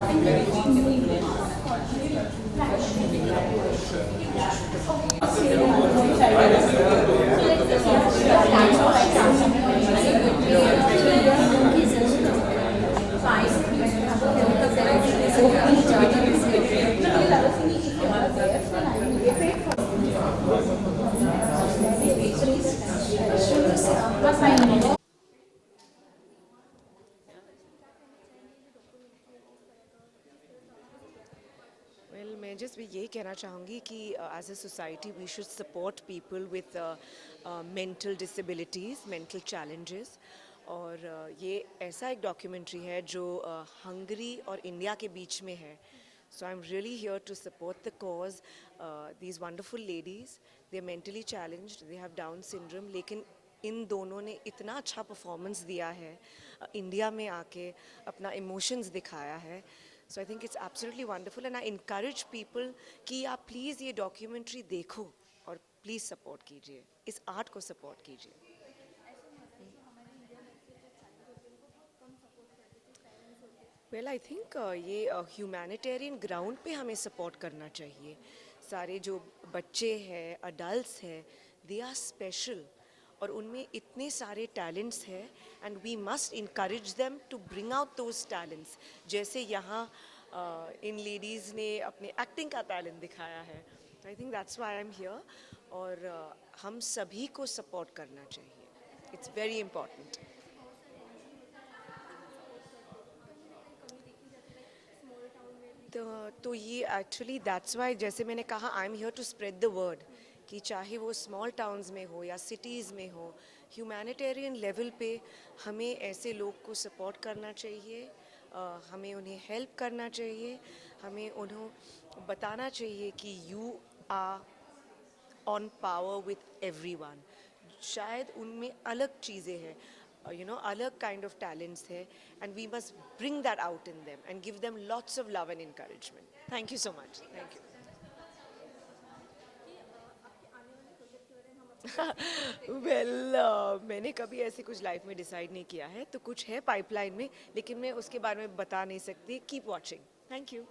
Well मैं just भी यही कहना चाहूँगी कि as a society we should support people with mental disabilities, mental challenges. और ये ऐसा एक डॉक्यूमेंट्री है जो हंगरी और इंडिया के बीच में है। So I am really here to support the cause. These wonderful ladies, they are mentally challenged, they have Down syndrome, लेकिन इन दोनों ने इतना अच्छा परफॉर्मेंस दिया है, इंडिया में आके अपना इमोशंस दिखाया है। So I think it's absolutely wonderful and I encourage people कि आप प्लीज़ ये डॉक्यूमेंट्री देखो और प्लीज़ सपोर्ट कीजिए, इस आर्ट को सपोर्ट कीजिए। वेल आई थिंक ये ह्यूमैनिटेरियन ग्राउंड पे हमें सपोर्ट करना चाहिए। सारे जो बच्चे हैं, अडल्ट्स हैं, दे आर स्पेशल और उनमें इतने सारे टैलेंट्स हैं and we must encourage them to bring out those talents. जैसे यहाँ इन लेडीज़ ने अपने एक्टिंग का टैलेंट दिखाया है। I think that's why I am here. और हम सभी को सपोर्ट करना चाहिए, इट्स वेरी इम्पॉर्टेंट। तो ये एक्चुअली दैट्स वाई, जैसे मैंने कहा, I am here to spread the word कि चाहे वो स्मॉल टाउन्स में हो या सिटीज़ में हो, ह्यूमैनिटेरियन लेवल पे हमें ऐसे लोग को सपोर्ट करना चाहिए, हमें उन्हें हेल्प करना चाहिए, हमें उन्हें बताना चाहिए कि you are on power with everyone. शायद उनमें अलग चीज़ें हैं, अलग काइंड ऑफ टैलेंट्स है, and we must bring that out in them and give them lots of love and encouragement. Thank you so much. Thank you. Well मैंने कभी ऐसे कुछ लाइफ में डिसाइड नहीं किया है, तो कुछ है पाइपलाइन में, लेकिन मैं उसके बारे में बता नहीं सकती। Keep watching. Thank you.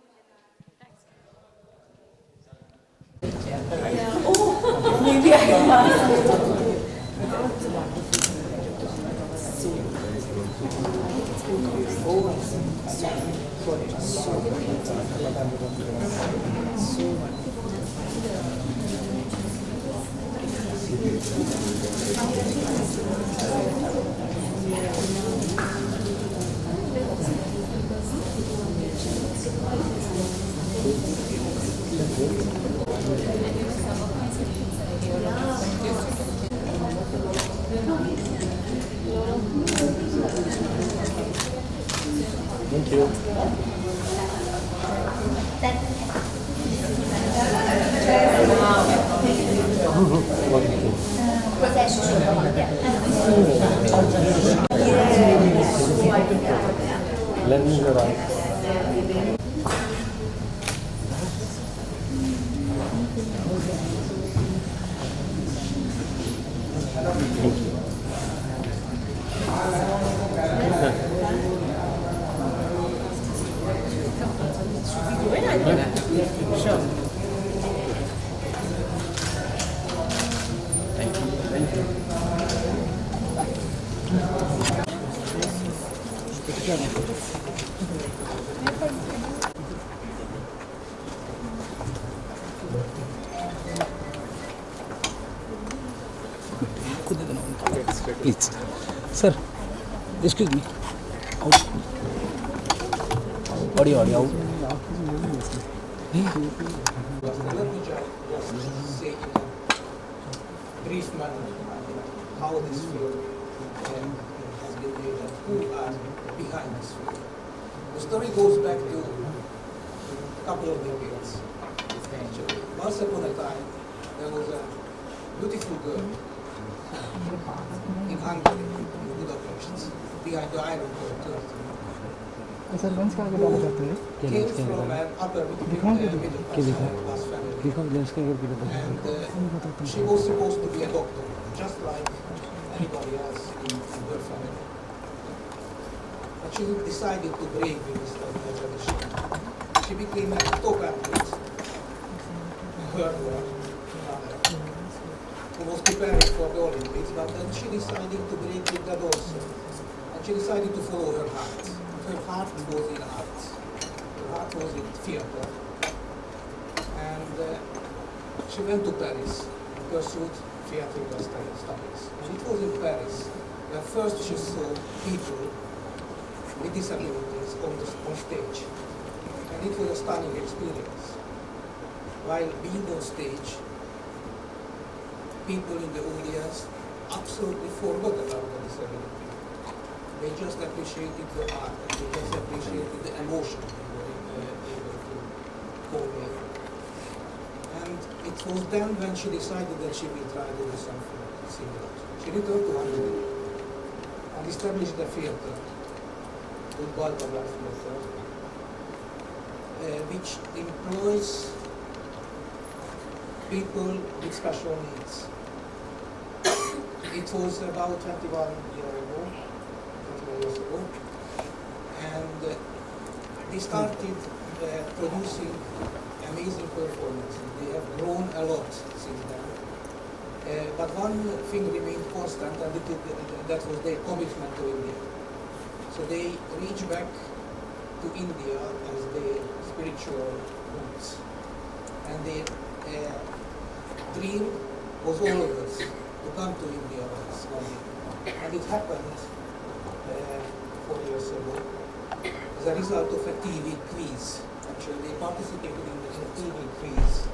Thank you. Let me go right. Thank you. Sure. Thank you. Thank you. Please, sir. Excuse me. Out. Audio out. Let me just say in a brief manner how this film has been made and who are behind this film. The story goes back to a couple of decades. Once upon a time, there was a beautiful girl in Hungary, in Budapest, behind the Iron Curtain. Sir lens का आगे डाला जाता है Came from an upper middle class family. And she was supposed to be a doctor, just like anybody else in her family. But she decided to break with this tradition she became a top athlete. Her mother, who was preparing for the Olympics, but then she decided to break with that also. And she decided to follow her heart. Her heart was in art. Her heart was in theater. And she went to Paris and pursued theatrical studies. And it was in Paris that first she saw people with disabilities on stage. And it was a stunning experience. While being on stage, people in the audience absolutely forgot about the disability. They just appreciated the art, they just appreciated the emotion they were able to convey. And it was then when she decided that she will try to do something similar. She returned to Hungary and established a theater called Baltazars Theater, which employs people with special needs. It was about 21 years ago, and they started producing amazing performances. They have grown a lot since then. But one thing remained constant, and that was their commitment to India. So they reached back to India as their spiritual roots, and their dream was always to come to India once one day. And it happened 4 years ago as a result of a TV quiz. Actually, they participated in a TV quiz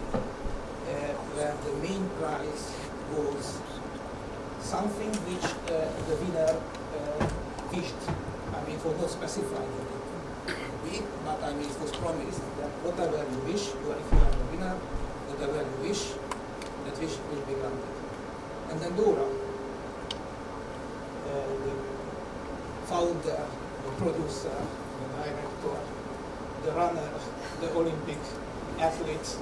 where the main prize was something which the winner wished. I mean, it was not specified what it would be, but I mean, it was promised that whatever you wish, if you are the winner, whatever you wish, that wish will be granted. And then Dora, the founder, the producer, the director, the runner, the Olympic athlete,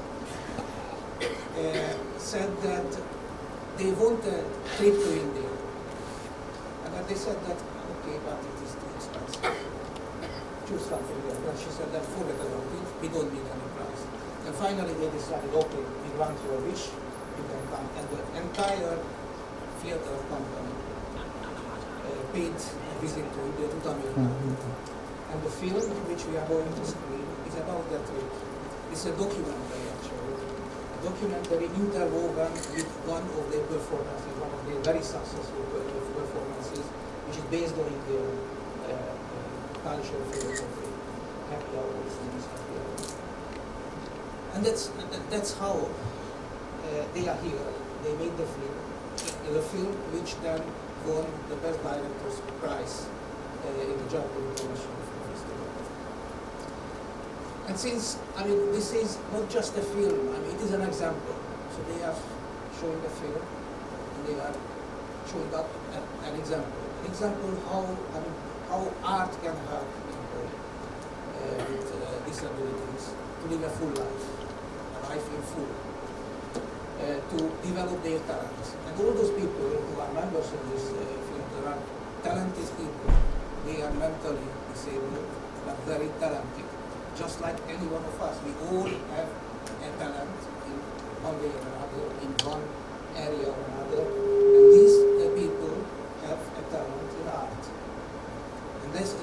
said that they want a trip to India. And then they said that, okay, but it is too expensive. Choose something else. But she said, then forget about it, we don't need any price. And finally they decided, okay, we grant your wish, you can come. And the entire theater company paid a visit to India to Tamil Nadu. And the film which we are going to screen is about that trip. It's a documentary actually. A documentary interwoven with one of their performances, one of their very successful performances, which is based on Indian culture, philosophy, happy hours, and happy hours. And that's how they are here. They made the film which then won the Best Director's Prize in the Jaipur International Film Festival. And since, I mean, this is not just a film, I mean, it is an example. So they are showing the film, and they are showing up an example how, I mean, how art can help people with disabilities to live a full life, a life in full. To develop their talents. And all those people who are members of this film, there are talented people. They are mentally disabled, but very talented. Just like any one of us, we all have a talent in one way or another, in one area or another. And these people have a talent in art. And this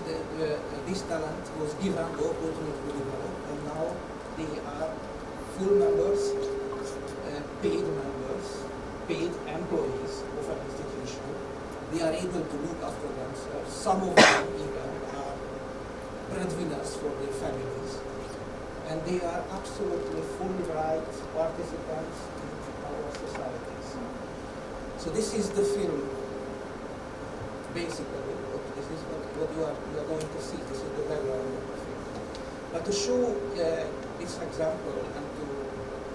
talent was given the opportunity to develop, and now they are full members, paid members, paid employees of an institution. They are able to look after themselves. Some of them even are breadwinners for their families. And they are absolutely full right participants in our societies. So this is the film, basically. This is what you are going to see. This is the background of the film. But to show this example and to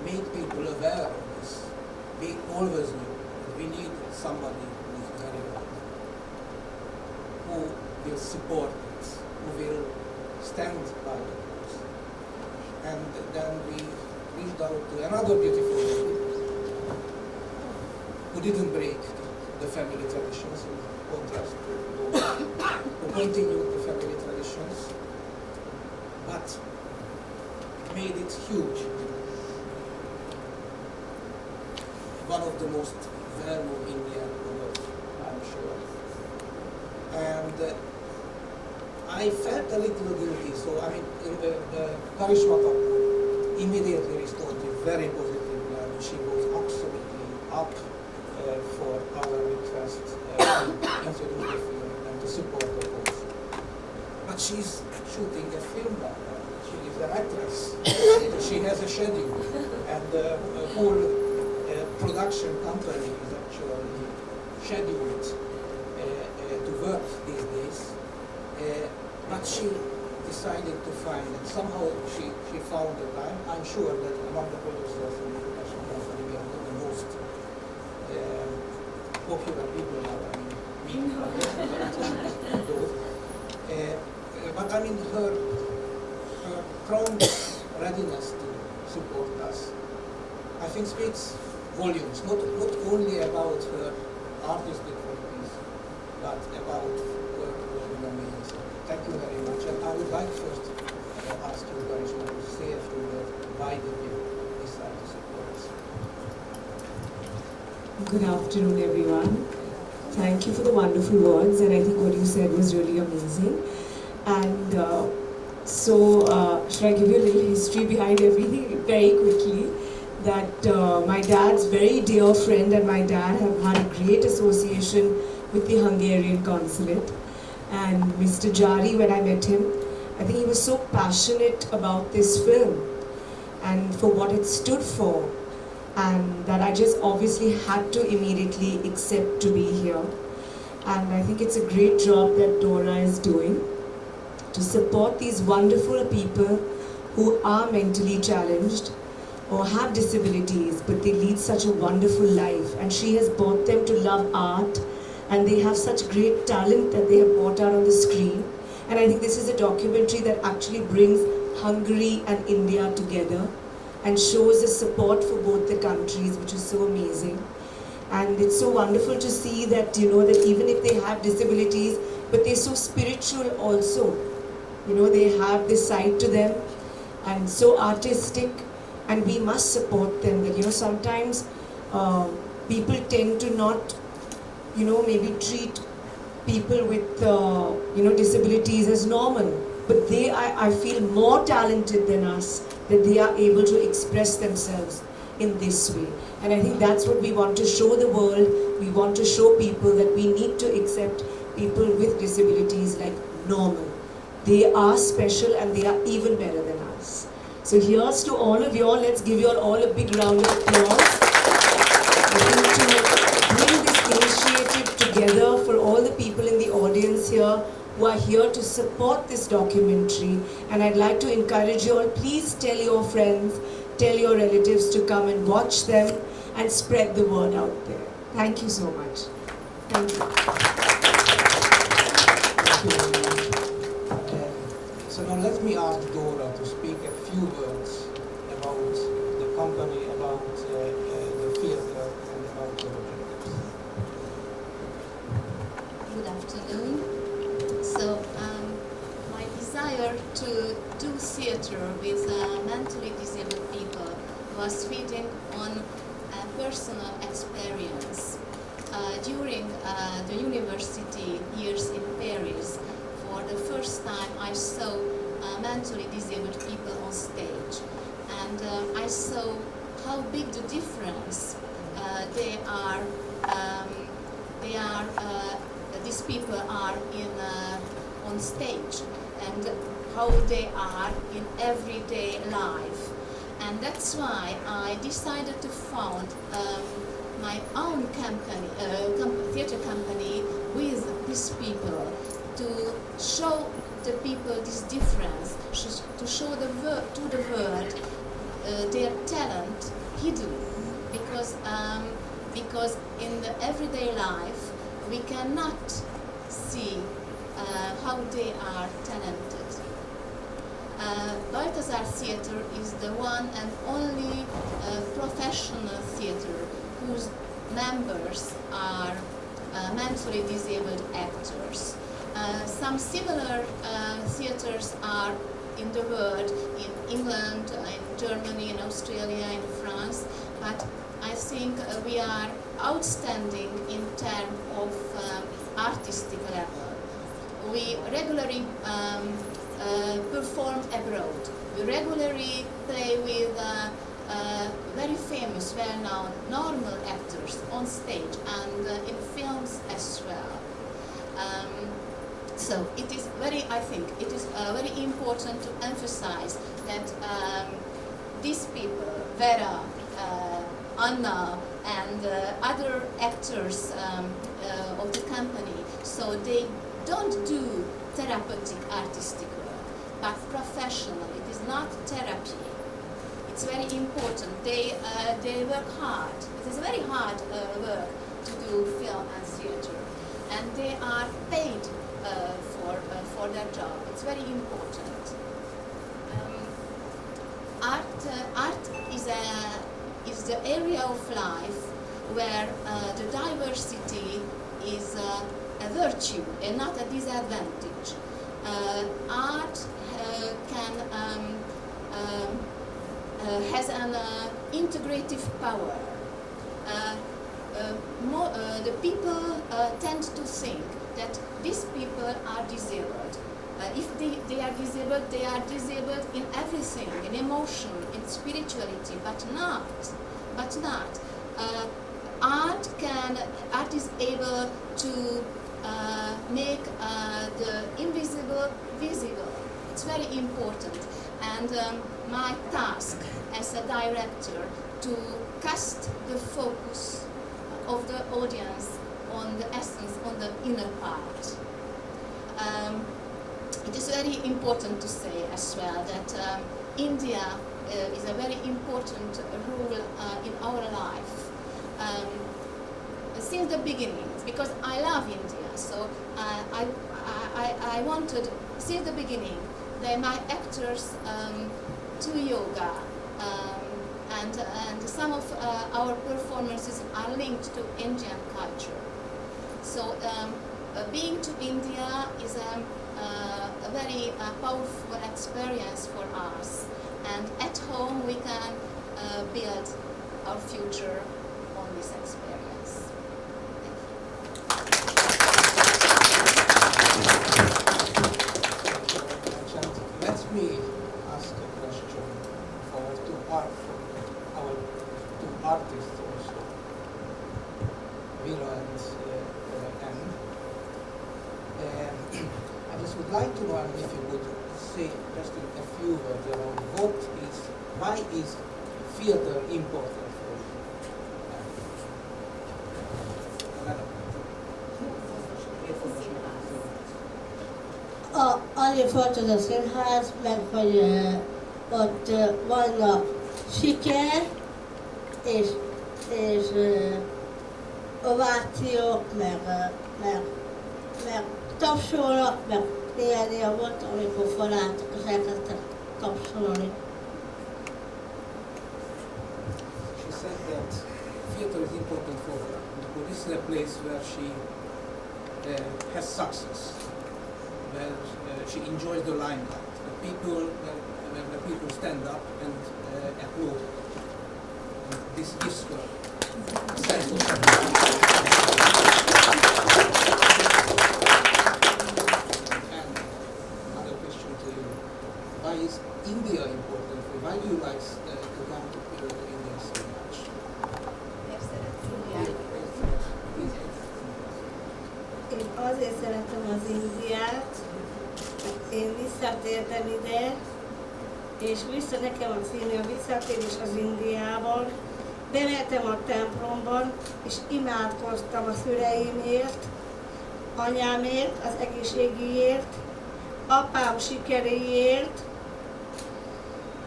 make people aware of this, we always knew that we need somebody who is very well, who will support it, who will stand by it. And then we reached out to another beautiful lady who didn't break the family traditions in contrast to who continued the family traditions, but made it huge. One of the most well-known Indian women, I'm sure. And I felt a little guilty, so I mean, Karisma Kapoor immediately responded very positively, and she was absolutely up for our request to introduce the film and to support the cause. But she's shooting a film now. She is an actress. She has a schedule, and the whole production company is actually scheduled to work these days. But she decided to find it. Somehow she found the time. I'm sure that among the producers in the production company, we are not the most popular people now. I mean, but I mean, her prompt readiness to support us, I think speaks volumes, not only about her artistic qualities, but about her amazing. So thank you very much. And I would like first ask you, Karisma, to say a few words. Why did you decide to support us? Good afternoon, everyone. Thank you for the wonderful words, and I think what you said was really amazing. And should I give you a little history behind everything very quickly? That my dad's very dear friend and my dad have had a great association with the Hungarian consulate. And Mr. Jari, when I met him, I think he was so passionate about this film and for what it stood for, and that I just obviously had to immediately accept to be here. And I think it's a great job that Dora is doing to support these wonderful people who are mentally challenged or have disabilities, but they lead such a wonderful life. And she has brought them to love art, and they have such great talent that they have brought out on the screen. And I think this is a documentary that actually brings Hungary and India together and shows the support for both the countries, which is so amazing. And it's so wonderful to see that, that even if they have disabilities, but they're so spiritual also. They have this side to them and so artistic, and we must support them. That, sometimes people tend to not, maybe treat people with, disabilities as normal. But they are, I feel, more talented than us, that they are able to express themselves in this way. And I think that's what we want to show the world. We want to show people that we need to accept people with disabilities like normal. They are special and they are even better than us. So here's to all of y'all. Let's give you all a big round of applause. I think to bring this initiative together for all the people in the audience here who are here to support this documentary. And I'd like to encourage you all, please tell your friends, tell your relatives to come and watch them and spread the word out there. Thank you so much. Thank you. Thank you very much. So now let me ask Dora to speak a few words about the company, about the theatre, and about the project. Good afternoon. So, my desire to do theatre with mentally disabled people was feeding on a personal experience. During the university years in Paris, for the first time I saw mentally disabled people on stage, and I saw how big the difference these people are in on stage, and how they are in everyday life. And that's why I decided to found my own company, theatre company, with these people, to show the people this difference, to show to the world their talent hidden, because in the everyday life we cannot see how they are talented. Baltazars theatre is the one and only professional theatre whose members are mentally disabled actors. Some similar theatres are in the world, in England, Germany, in Australia, in France, but I think we are outstanding in terms of artistic level. We regularly perform abroad. We regularly play with very famous, well-known, normal actors on stage and in films as well. So it is I think it is very important to emphasize that these people, Vera, Anna, and other actors of the company, so they don't do therapeutic artistic work, but professional. It is not therapy. It's very important. They work hard. It is very hard work to do film and theater, and they are paid for their job. It's very important. Art is the area of life where the diversity is a virtue and not a disadvantage. Art has an integrative power. The people tend to think that these people are disabled. If they are disabled in everything, in emotion, in spirituality, but not. Art is able to make the invisible visible. It's very important. And my task as a director to cast the focus of the audience on the essence, on the inner part. It is very important to say as well that India is a very important role in our life. Since the beginning, because I love India, so I wanted, since the beginning, my actors to yoga, and some of our performances are linked to Indian culture. So being to India is a very powerful experience for us, and at home we can build our future on this experience. Let me ask a question for our two artists also, Vera and Anne. I just would like to know if you would say just a few words around why is theater important for you? Azért fontos a színház, mert hogy ott vannak siker, és ovációk, meg tapsolnak, meg néha volt, amikor felálltak, és elkezdtek tapsolni. She said that theater is important for her because this is a place where she has success, where she enjoys the limelight. When the people stand up and applaud. And this gives her a sense of And another question to you: why is India important for you? Why do you like to come to India so much? Én azért szeretem az Indiát, én visszatértem ide, és nekem a című a visszatérés az Indiában. Bementem a templomban, és imádkoztam a szüleimért, anyámért, az egészségéért, apám sikeréért,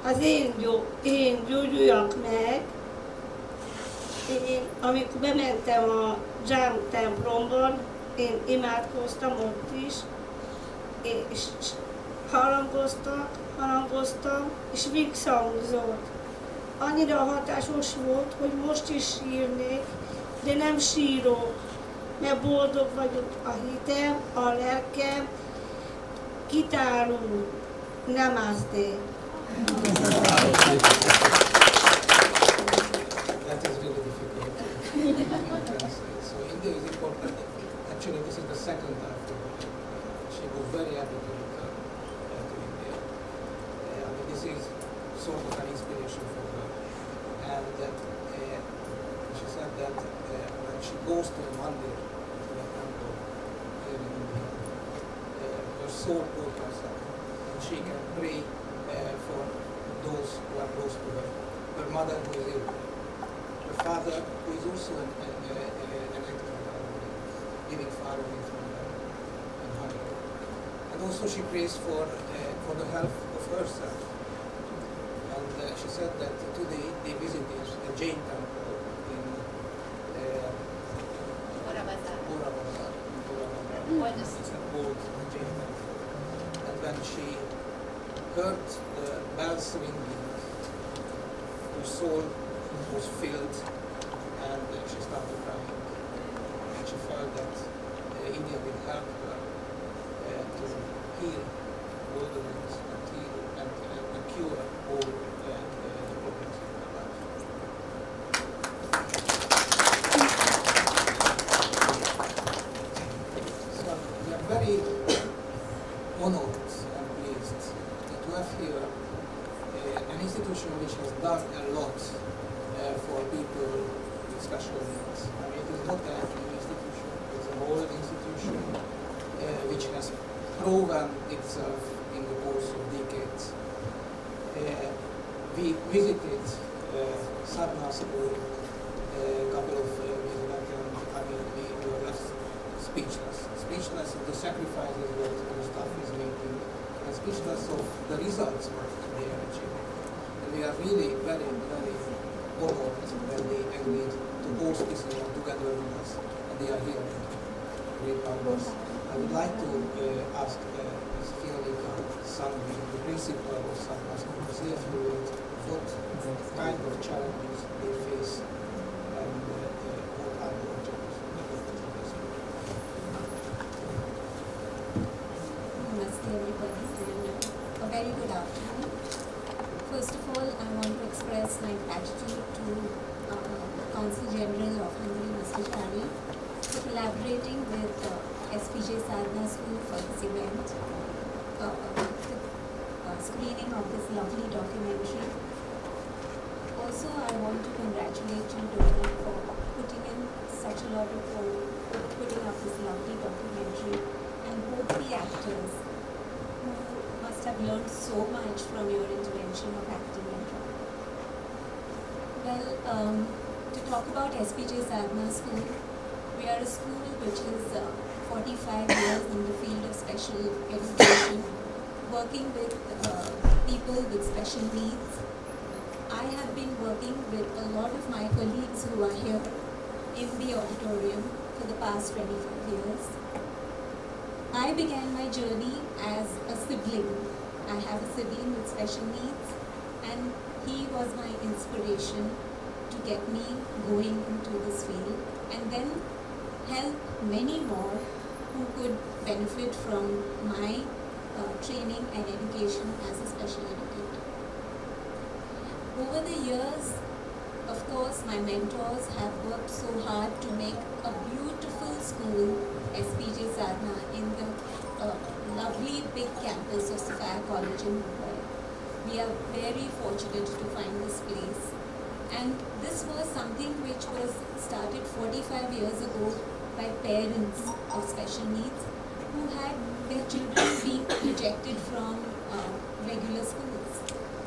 az én gyógyuljak meg. Amikor bementem a Jam templomban, én imádkoztam ott is, és harangoztam, és visszhangzott. Annyira hatásos volt, hogy most is sírnék, de nem sírok, mert boldog vagyok, a hitem, a lelkem kitárul. Namaste. sort of an inspiration for her. And she said that when she goes to a mandir, to a temple here in India, her soul opens up and she can pray for those who are close to her. Her mother who is ill, her father who is also an actor, living far away from her in Hungary. And also she prays for the health of herself. And she said that today they visited a Jain temple in Baltazars. It's an old Jain temple. And when she heard the bells ringing, her soul was filled and she started crying. And she felt that India will help her to heal all the wounds and heal and cure all the problems in her life. So we are very honored and pleased to have here an institution which has done a lot for people with special needs. I mean, it is not a new institution, it's an old institution which has proven itself in the course of decades. We visited Sadhana School a couple of years back, and I mean, we were left speechless of the sacrifices that the staff is making, and speechless of the results that they are achieving. And we are really very, very honored that they agreed to host this event together with us, and they are here in great numbers. I would like to ask Ms. Fiolika Sandvi, the principal of Sadhana School, to say a few words what kind of challenges they face and what are the objectives of this school. Namaste everybody and a very good afternoon. First of all, I want to express my gratitude to Council General of Hungary, Mr. Shari, for collaborating with SPJ Sadhana School for this event, screening of this lovely documentary. Also, I want to congratulate you, Donna, for putting in such a lot of work, putting up this lovely documentary, and both the actors who must have learned so much from your intervention of acting and drama. Well, to talk about SPJ Sadhana School, we are a school which is 45 years in the field of special education, working with people with special needs. I have been working with a lot of my colleagues who are here in the auditorium for the past 25 years. I began my journey as a sibling. I have a sibling with special needs, and he was my inspiration to get me going into this field and then help many more who could benefit from my training and education as a special educator. Over the years, of course, my mentors have worked so hard to make a beautiful school, SPJ Sadhana, in the lovely big campus of Sapphire College in Mumbai. We are very fortunate to find this place. And this was something which was started 45 years ago by parents of special needs who had their children being rejected from regular schools.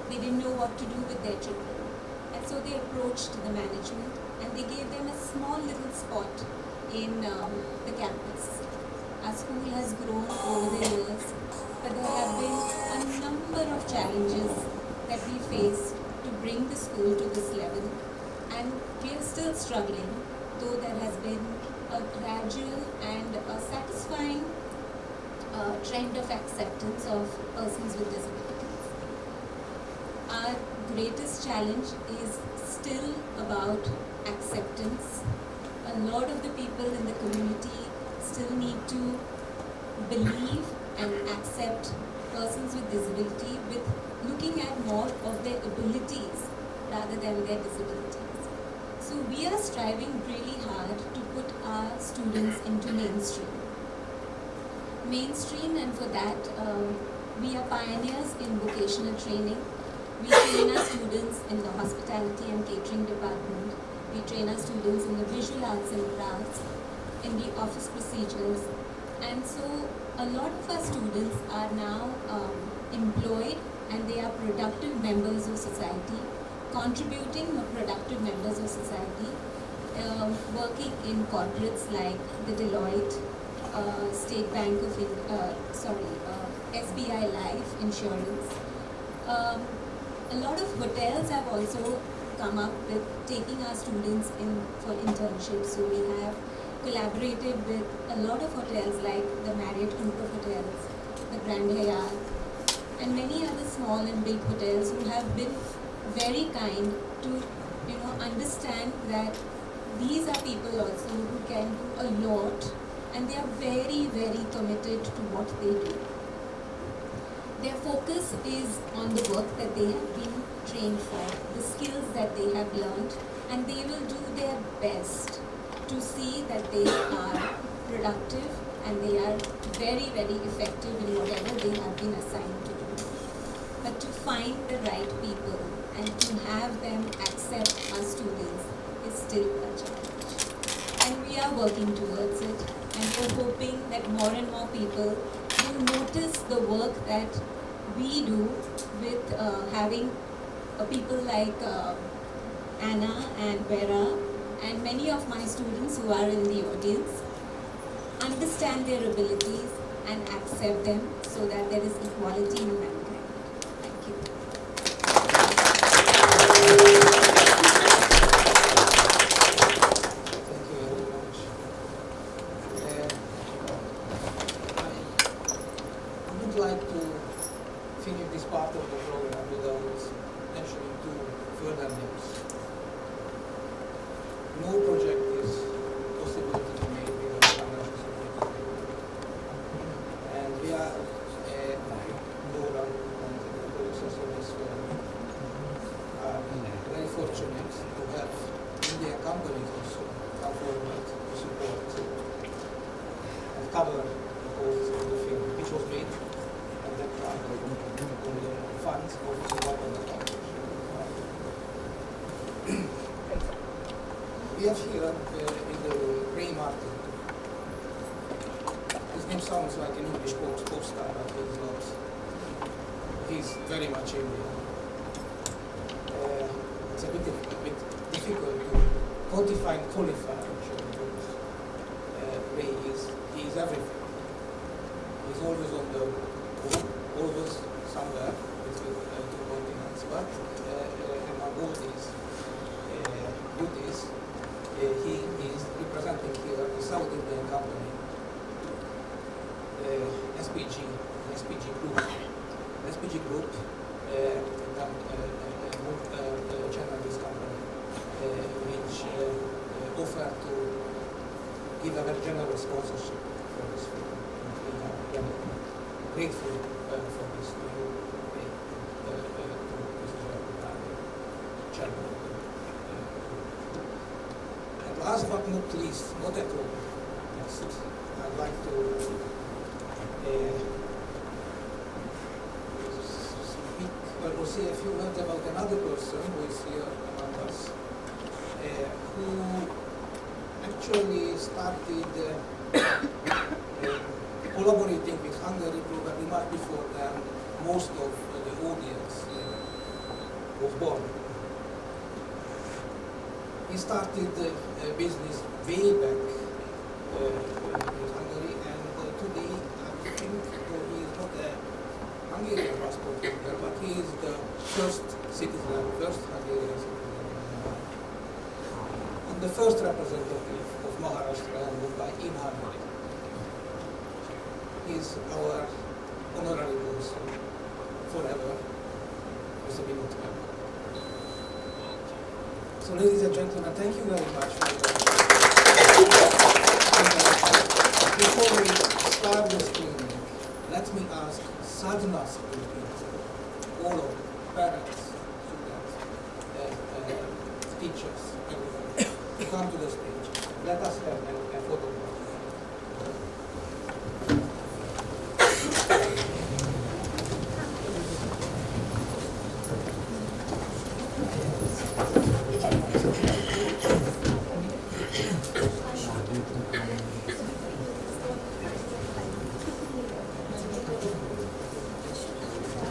They didn't know what to do with their children. And so they approached the management and they gave them a small little spot in the campus. Our school has grown over the years, but there have been a number of challenges that we faced to bring the school to this level. And we are still struggling, though there has been a gradual and a satisfying trend of acceptance of persons with disabilities. Our greatest challenge is still about acceptance. A lot of the people in the community still need to believe and accept persons with disability with looking at more of their abilities rather than their disabilities. So we are striving really hard to put our students into mainstream. And for that, we are pioneers in vocational training. We train our students in the hospitality and catering department. We train our students in the visual arts and crafts, in the office procedures. And so a lot of our students are now employed, and they are productive members of society, contributing productive members of society, working in corporates like the Deloitte, State Bank of SBI Life Insurance. A lot of hotels have also come up with taking our students in for internships. So we have collaborated with a lot of hotels like the Marriott Group of Hotels, the Grand Hyatt, and many other small and big hotels who have been very kind to understand that these are people also who can do a lot, and they are very, very committed to what they do. Their focus is on the work that they have been trained for, the skills that they have learned, and they will do their best to see that they are productive and they are very, very effective in whatever they have been assigned to do. But to find the right people and to have them accept our students is still a challenge. And we are working towards it, and we're hoping that more and more people will notice the work that we do with having people like Anna and Vera and many of my students who are in the audience, understand their abilities and accept them so that there is equality in mankind. Thank you. Thank you very much. I would like to finish this part of the program without mentioning two further names. No project is possible to be made without financial support. And we are Laura and the producers of this film are very fortunate to have Indian companies also come forward to support and cover the costs of the film, which was made at that time on the funds of the government foundation. We have here in the Ray Martin. His name sounds like an English pop star, but he's not. He's very much Indian. It's a bit difficult to quantify and qualify actually, because Ray he is everything. He's always on the move, always somewhere between two continents. But my goal is he is representing here the South Indian company, SPG Group. SPG Group channel this company, which offered to give a very generous sponsorship for this film. We are grateful for this to you, chairman. Last but not least, not at all least, I'd like to speak or say a few words about another person who is here among us, who actually started collaborating with Hungary probably much before than most of the audience was born. He started business way back in Hungary, and today I think he is not a Hungarian passport holder, but he is the first Hungarian citizen, and the first representative of Maharashtra and Mumbai in Hungary. He is our honorary consul forever, Mr. Binot. So ladies and gentlemen, thank you very much for Before we start the screening, let me ask Sadhana school people, all of them, parents, students, teachers, everybody, to come to the stage. Let us have a photograph.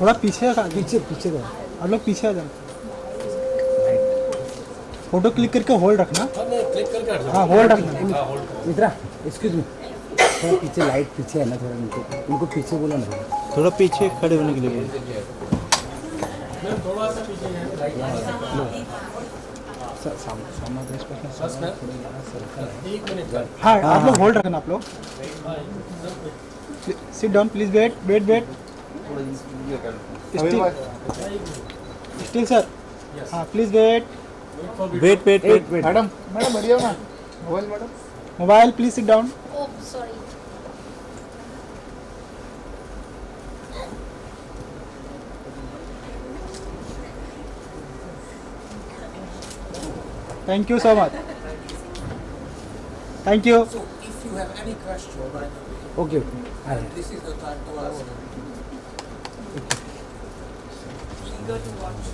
थोड़ा पीछे का पीछे पीछे का आप लोग पीछे आ जाओ फोटो क्लिक करके होल्ड रखना क्लिक करके हाँ होल्ड रखना मित्रा एक्सक्यूज मी थोड़ा पीछे लाइट पीछे है ना थोड़ा उनको पीछे बोला ना थोड़ा पीछे खड़े होने के लिए बोलो थोड़ा सा पीछे सामने एक मिनट का हाँ आप लोग होल्ड रखना आप लोग sit down please wait wait wait still sir हाँ please wait wait wait wait wait madam madam बढ़िया ना mobile madam mobile please sit down Oh, sorry. Thank you so much thank you So if you have any question right away, okay this is the time to ask. Eager to watch.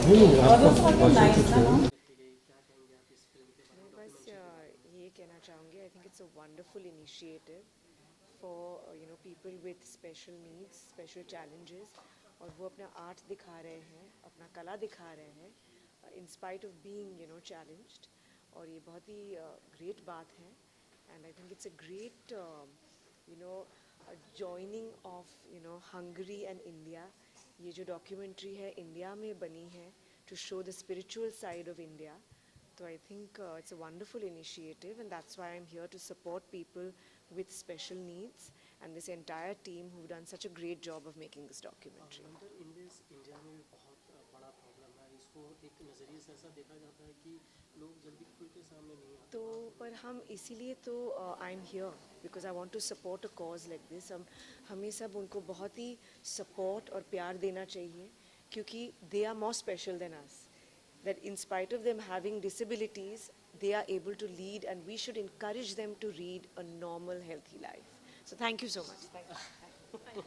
मैं बस ये कहना चाहूँगी आई think it's a wonderful initiative for people with special needs special challenges और वो अपना art दिखा रहे हैं अपना कला दिखा रहे हैं in spite of being challenged और ये बहुत ही ग्रेट बात है and I think it's a great joining of Hungary and India ये जो डॉक्यूमेंट्री है इंडिया में बनी है to show the spiritual side of India. So I think it's a wonderful initiative and that's why I'm here to support people with special needs and this entire team who've done such a great job of making this documentary. India में भी बहुत बड़ा problem है इसको एक नज़रिए से ऐसा देखा जाता है कि लोग जल्दी खुल के सामने नहीं आते तो पर हम इसीलिए तो I am here because I want to support a cause like this. हमें सब उनको बहुत ही सपोर्ट और प्यार देना चाहिए क्योंकि they are more special than us. That in spite of them having disabilities, they are able to lead and we should encourage them to lead a normal, healthy life. So thank you so much. Thank you.